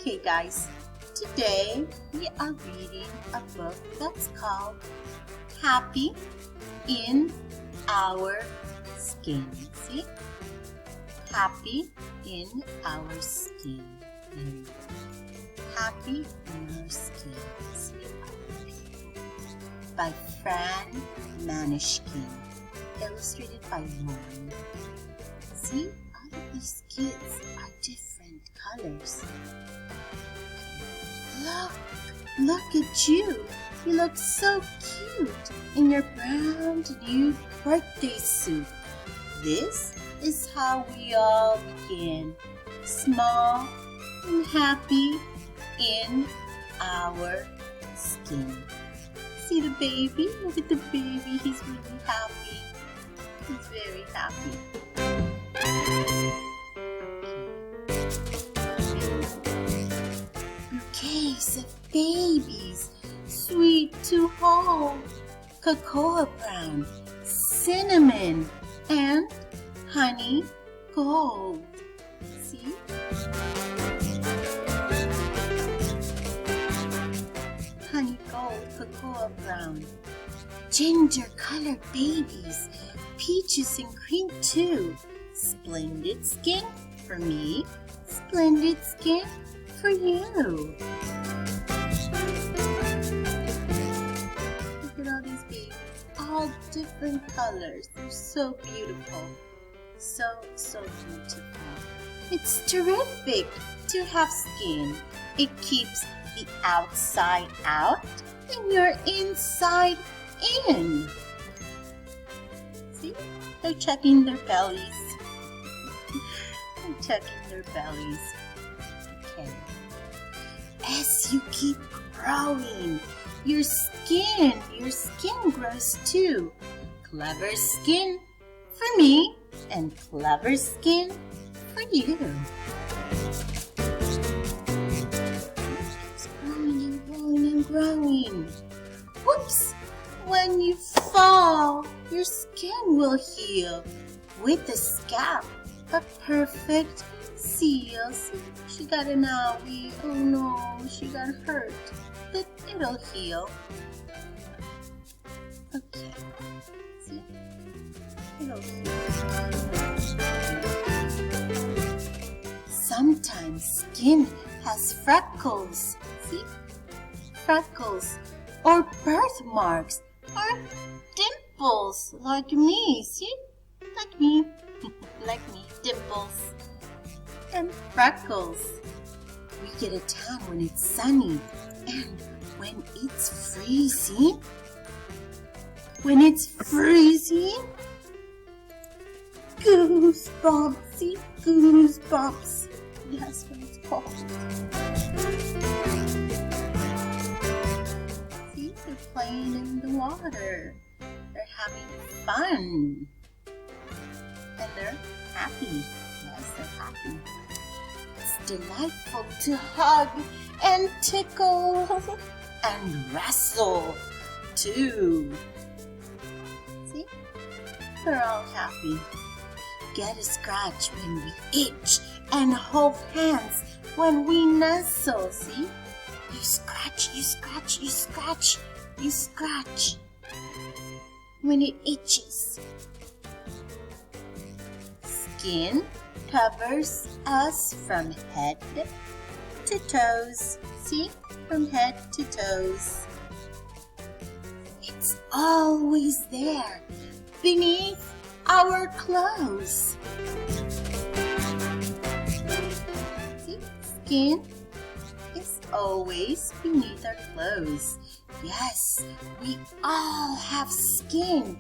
Okay guys, today we are reading a book that's called Happy in Our Skin. See? Happy in Our Skin. Happy in Our Skin. See? By Fran Manushkin. Illustrated by Lauren. See? All of these kids are different colors. Look at you. You look so cute in your brown new birthday suit. This is how we all begin, small and happy in our skin. See the baby? Look at the baby. He's really happy. He's very happy. Bouquets of babies, sweet to hold, cocoa brown, cinnamon, and honey gold. See? Honey gold, cocoa brown. Ginger colored babies, peaches and cream too. Splendid skin for me, splendid skin for you. Look at all these babies, all different colors. They're so beautiful. So beautiful. It's terrific to have skin. It keeps the outside out and your inside in. See? They're checking their bellies. They're checking their bellies. Okay. As you keep growing, your skin grows too. Clever skin for me and clever skin for you. It's growing and growing and growing. Whoops! When you fall, your skin will heal with a scalp, a perfect seal. See, she got an owie. Oh no, she got hurt. But it'll heal. Okay. See? It'll heal. Sometimes skin has freckles. See? Freckles. Or birthmarks. Or dimples. Like me. See? Like me. Like me. Dimples. And freckles. We get a tan when it's sunny and when it's freezing. When it's freezing, goosebumps. See, goosebumps. That's what it's called. See, they're playing in the water. They're having fun. And they're happy. Yes, they're happy. It's delightful to hug and tickle and wrestle too. See? We're all happy. Get a scratch when we itch and hold hands when we nuzzle. See? You scratch, you scratch, you scratch, you scratch when it itches. Skin covers us from head to toes. See? From head to toes. It's always there beneath our clothes. See? Skin is always beneath our clothes. Yes, we all have skin,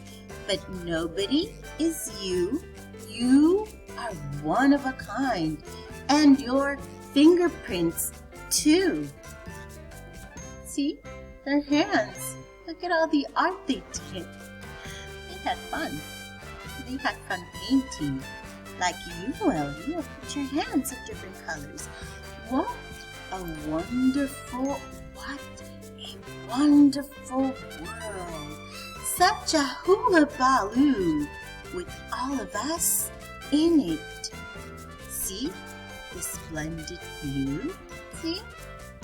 but nobody is you. You are one of a kind, and your fingerprints too. See, their hands. Look at all the art they did. They had fun. They had fun painting. Like you will. You will put your hands in different colors. What a wonderful world. Such a hula baloo with all of us in it. See the splendid view? See?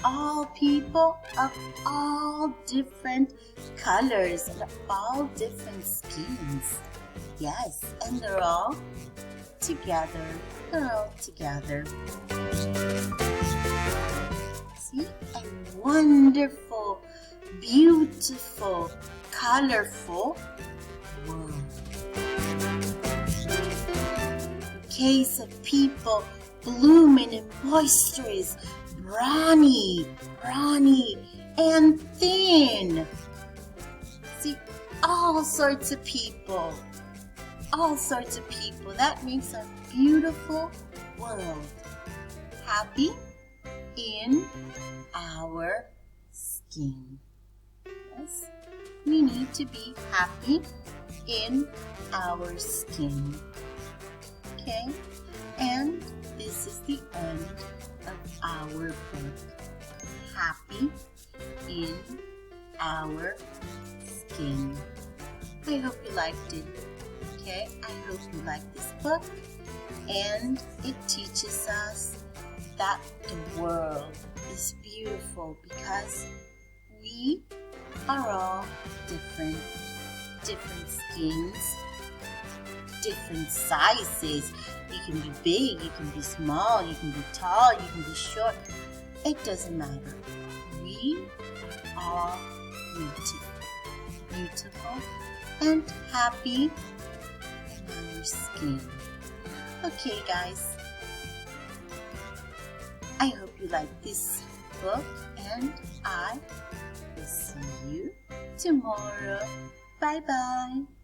All people of all different colors and all different skins. Yes, and they're all together. They're all together. See? A wonderful, beautiful, colorful world. Case of people blooming and boisterous, brawny, and thin. See, all sorts of people. All sorts of people. That makes a beautiful world. Happy in our skin. Yes, we need to be happy in our skin. Okay, and this is the end of our book. Happy in our skin. I hope you liked it. Okay, I hope you like this book, and it teaches us that the world is beautiful because we are all different skins, different sizes. You can be big, you can be small, you can be tall, you can be short. It doesn't matter. We are beautiful and happy in our skin. Okay, guys. I hope you like this book, and I will see you tomorrow. Bye-bye.